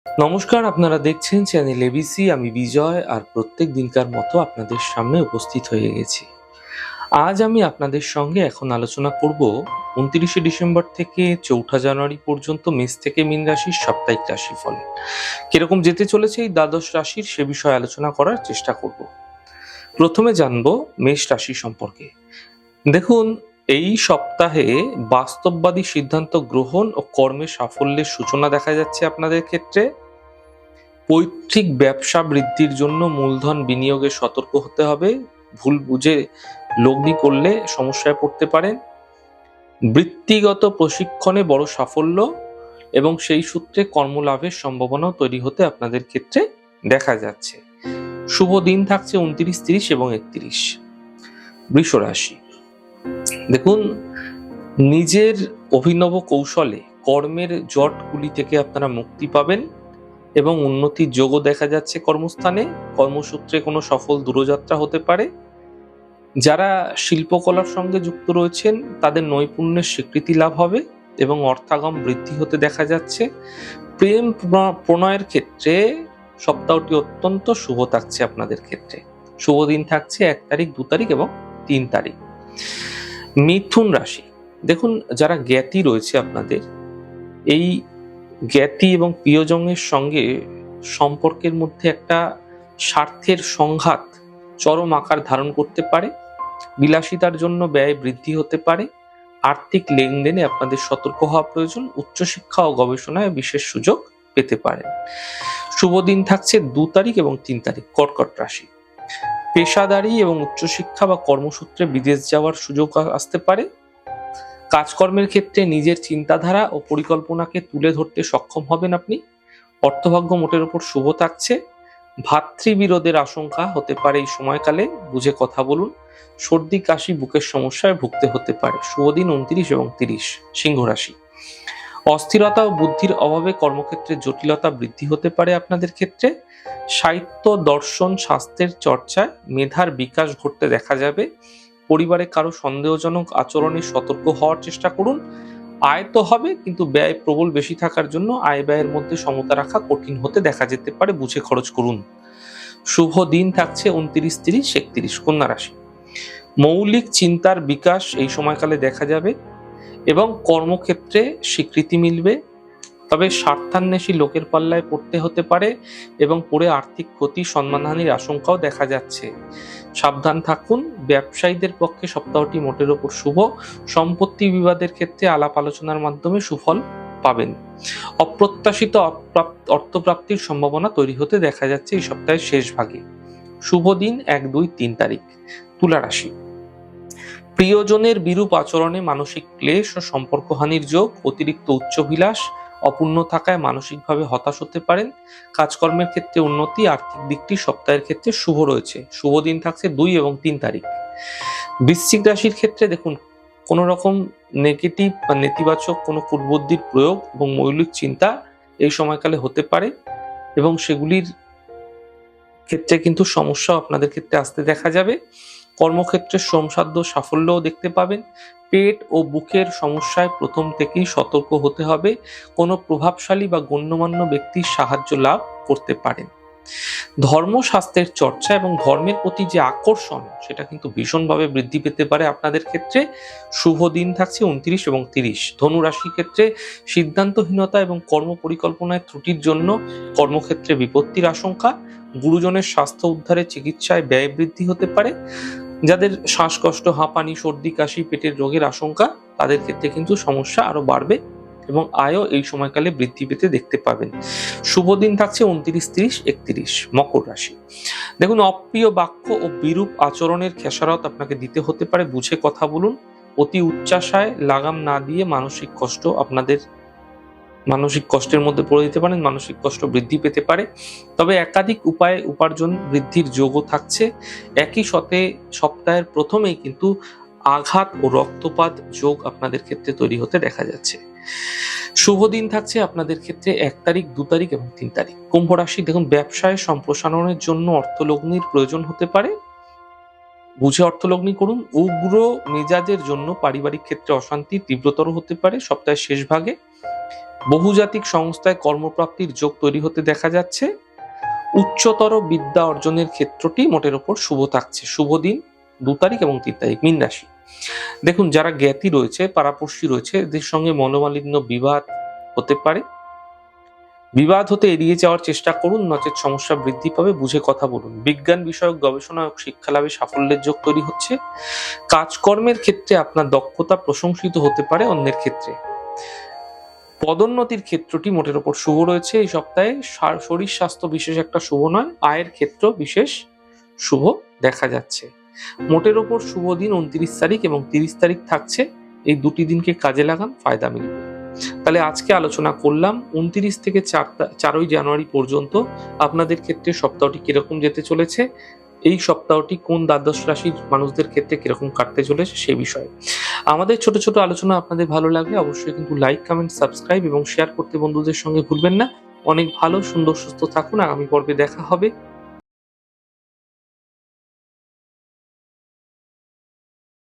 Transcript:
নমস্কার, আপনারা দেখছেন চ্যানেল এবিসি। আমি বিজয়, আর প্রত্যেক দিনকার মতো আপনাদের সামনে উপস্থিত হয়ে গেছি। আজ আমি আপনাদের সঙ্গে এখন আলোচনা করব 29শে ডিসেম্বর থেকে 4ঠা জানুয়ারি পর্যন্ত মেষ থেকে মীন রাশির সাপ্তাহিক রাশিফল কিরকম যেতে চলেছে এই দ্বাদশ রাশির, সে বিষয়ে আলোচনা করার চেষ্টা করব। প্রথমে জানবো মেষ রাশি সম্পর্কে। দেখুন, এই সপ্তাহে বাস্তববাদী সিদ্ধান্ত গ্রহণ ও কর্মে সাফল্যের সূচনা দেখা যাচ্ছে আপনাদের ক্ষেত্রে। পৈতৃক ব্যবসা বৃদ্ধির জন্য মূলধন বিনিয়োগে সতর্ক হতে হবে। ভুল বুঝে লগ্নি করলে সমস্যায় পড়তে পারেন। বৃত্তিগত প্রশিক্ষণে বড় সাফল্য এবং সেই সূত্রে কর্মলাভের সম্ভাবনাও তৈরি হতে আপনাদের ক্ষেত্রে দেখা যাচ্ছে। শুভ দিন থাকছে 29, 30 এবং 31। বৃষ রাশি, দেখুন, নিজের অভিনব কৌশলে কর্মের জটগুলি থেকে আপনারা মুক্তি পাবেন এবং উন্নতির যোগও দেখা যাচ্ছে কর্মস্থানে। কর্মসূত্রে কোনো সফল দূরযাত্রা হতে পারে। যারা শিল্পকলার সঙ্গে যুক্ত রয়েছেন তাদের নৈপুণ্যের স্বীকৃতি লাভ হবে এবং অর্থাগম বৃদ্ধি হতে দেখা যাচ্ছে। প্রেম প্রণয়ের ক্ষেত্রে সপ্তাহটি অত্যন্ত শুভ থাকছে আপনাদের ক্ষেত্রে। শুভ দিন থাকছে 1 তারিখ, 2 তারিখ এবং 3 তারিখ। মিথুন রাশি, দেখুন, যারা জ্ঞাতি রয়েছে আপনাদের, এই জ্ঞাতি এবং প্রিয়জনের সঙ্গে সম্পর্কের মধ্যে একটা স্বার্থের সংঘাত চরম আকার ধারণ করতে পারে। বিলাসিতার জন্য ব্যয় বৃদ্ধি হতে পারে। আর্থিক লেনদেনে আপনাদের সতর্ক হওয়া প্রয়োজন। উচ্চশিক্ষা ও গবেষণায় বিশেষ সুযোগ পেতে পারেন। শুভ দিন থাকছে 2 তারিখ এবং 3 তারিখ। কর্কট রাশি, পেশাদারি এবং উচ্চশিক্ষা বা কর্মসূত্রে বিদেশ যাওয়ার সুযোগ আসতে পারে। কাজকর্মের ক্ষেত্রে নিজের চিন্তাধারা ও পরিকল্পনাকে তুলে ধরতে সক্ষম হবেন আপনি। অর্থভাগ্য মোটের উপর শুভ থাকছে। ভাতৃবিরোধের আশঙ্কা হতে পারে এই সময়কালে, বুঝে কথা বলুন। সর্দি কাশি বুকের সমস্যায় ভুগতে হতে পারে। শুভ দিন 29 এবং 30। সিংহ রাশি, অস্থিরতা ও বুদ্ধির অভাবে কর্মক্ষেত্রে জটিলতা বৃদ্ধি হতে পারে আপনাদের ক্ষেত্রে। সাহিত্য, দর্শন, স্বাস্থ্যের চর্চায় মেধার বিকাশ ঘটতে দেখা যাবে। পরিবারে কারো সন্দেহজনক আচরণে সতর্ক হওয়ার চেষ্টা করুন। আয় তো হবে, কিন্তু ব্যয় প্রবল বেশি থাকার জন্য আয় ব্যয়ের মধ্যে সমতা রাখা কঠিন হতে দেখা যেতে পারে। বুঝে খরচ করুন। শুভ দিন থাকছে 29, 30, 31। কন্যা রাশি, মৌলিক চিন্তার বিকাশ এই সময়কালে দেখা যাবে এবং কর্মক্ষেত্রে স্বীকৃতি মিলবে। তবে স্বার্থান্বেষী লোকের পাল্লায় পড়তে হতে পারে এবং পরে আর্থিক ক্ষতি, সম্মানহানির আশঙ্কাও দেখা যাচ্ছে। সাবধান থাকুন। ব্যবসায়ীদের পক্ষে সপ্তাহটি মোটের ওপর শুভ। সম্পত্তি বিবাদের ক্ষেত্রে আলাপ আলোচনার মাধ্যমে সুফল পাবেন। অপ্রত্যাশিত অর্থপ্রাপ্তির সম্ভাবনা তৈরি হতে দেখা যাচ্ছে এই সপ্তাহের শেষ ভাগে। শুভ দিন 1, 2, 3 তারিখ। তুলা রাশি, প্রিয়জনের বিরূপ আচরণে মানসিক ক্লেশ ও সম্পর্কহানির যোগ। অতিরিক্ত উচ্চাভিলাষ অপূর্ণ থাকায় মানসিকভাবে হতাশ হতে পারেন। কাজকর্মের ক্ষেত্রে উন্নতি। আর্থিক দিকটি সপ্তাহের ক্ষেত্রে শুভ রয়েছে। শুভ দিন থাকছে 2 এবং 3 তারিখ। বৃশ্চিক রাশির ক্ষেত্রে দেখুন, কোন রকম নেগেটিভ বা নেতিবাচক কোনো কুবুদ্ধির প্রয়োগ এবং মৌলিক চিন্তা এই সময়কালে হতে পারে এবং সেগুলির ক্ষেত্রে কিন্তু সমস্যা আপনাদের ক্ষেত্রে আসতে দেখা যাবে। কর্মক্ষেত্রে শ্রমসাধ্য সাফল্যও দেখতে পাবেন। পেট ও বুকের সমস্যায় প্রথম থেকেই সতর্ক হতে হবে। কোনো প্রভাবশালী বা গণ্যমান্য ব্যক্তির সাহায্য লাভ করতে পারেন। ধর্মশাস্ত্রের চর্চা এবং ধর্মের প্রতি যে আকর্ষণ, সেটা কিন্তু ভীষণভাবে বৃদ্ধি পেতে পারে আপনাদের ক্ষেত্রে। শুভ দিন থাকছে 29 এবং 30। ধনু রাশির ক্ষেত্রে সিদ্ধান্তহীনতা এবং কর্ম পরিকল্পনায় ত্রুটির জন্য কর্মক্ষেত্রে বিপত্তির আশঙ্কা। গুরুজনের স্বাস্থ্য উদ্ধারে চিকিৎসায় ব্যয় বৃদ্ধি হতে পারে। যাদের শ্বাসকষ্ট, হাঁপানি, সর্দি কাশি, পেটের রোগের আশঙ্কা, তাদের ক্ষেত্রে কিন্তু সমস্যা আরো বাড়বে এবং আয়ও এই সময়কালে বৃদ্ধি পেতে দেখতে পাবেন। শুভ দিন থাকছে 29, 30, 31। মকর রাশি, দেখুন, অপ্রিয় বাক্য ও বিরূপ আচরণের খেসারত আপনাকে দিতে হতে পারে। বুঝে কথা বলুন। অতি উচ্চাশায় লাগাম না দিয়ে মানসিক কষ্টের মধ্যে পড়ে দিতে পারেন। মানসিক কষ্ট বৃদ্ধি পেতে পারে। তবে একাধিক উপায়ে উপার্জন বৃদ্ধির যোগও থাকছে। একই সাথে সপ্তাহের প্রথমেই কিন্তু আঘাত ও রক্তপাত যোগ আপনাদের ক্ষেত্রে তৈরি হতে দেখা যাচ্ছে। শুভ দিন থাকছে আপনাদের ক্ষেত্রে 1 তারিখ, 2 তারিখ এবং 3 তারিখ। কুম্ভ রাশি, দেখুন, ব্যবসায় সম্প্রসারণের জন্য অর্থলগ্নির প্রয়োজন হতে পারে। বুঝে অর্থলগ্নি করুন। উগ্র মেজাজের জন্য পারিবারিক ক্ষেত্রে অশান্তি তীব্রতর হতে পারে সপ্তাহের শেষ ভাগে। বহুজাতিক সংস্থায় কর্মপ্রাপ্তির যোগ তৈরি হতে দেখা যাচ্ছে। উচ্চতর বিদ্যা অর্জনের ক্ষেত্রটি মোটের ওপর শুভ থাকছে। শুভ দিন 2 তারিখ এবং 3 তারিখ। মীন রাশি, দেখুন যারা জ্ঞাতি রয়েছে, পাড়াপড়শি রয়েছে, এদের সঙ্গে মনোমালিন্য, বিবাদ হতে পারে। বিবাদ হতে এড়িয়ে যাওয়ার চেষ্টা করুন, নচেত সমস্যা বৃদ্ধি পাবে। বুঝে কথা বলুন। বিজ্ঞান বিষয়ক গবেষণা ও শিক্ষা লাভে সাফল্যের যোগ তৈরি হচ্ছে। কাজকর্মের ক্ষেত্রে আপনার দক্ষতা প্রশংসিত হতে পারে অন্যের ক্ষেত্রে। পদোন্নতির ক্ষেত্রটি মোটের ওপর শুভ রয়েছে এই সপ্তাহে। শরীর স্বাস্থ্য বিশেষ একটা শুভ নয়। আয়ের ক্ষেত্র বিশেষ শুভ দেখা যাচ্ছে। মোটের ওপর শুভ দিন 29 তারিখ এবং 30 তারিখ থাকছে। এই দুটি দিনকে কাজে লাগান, ফায়দা মিলবে। তাহলে আজকে আলোচনা করলাম 29 থেকে 4ই জানুয়ারি পর্যন্ত আপনাদের ক্ষেত্রে সপ্তাহটি কিরকম যেতে চলেছে, এই সপ্তাহটি কোন দ্বাদশ রাশির মানুষদের ক্ষেত্রে কিরকম কাটতে চলেছে সেই বিষয়ে। আমাদের ছোট ছোট আলোচনা আপনাদের ভালো লাগলে অবশ্যই কিন্তু লাইক, কমেন্ট, সাবস্ক্রাইব এবং শেয়ার করতে বন্ধুদের সঙ্গে ভুলবেন না। অনেক ভালো, সুন্দর, সুস্থ থাকুন। আগামী পর্বে দেখা হবে।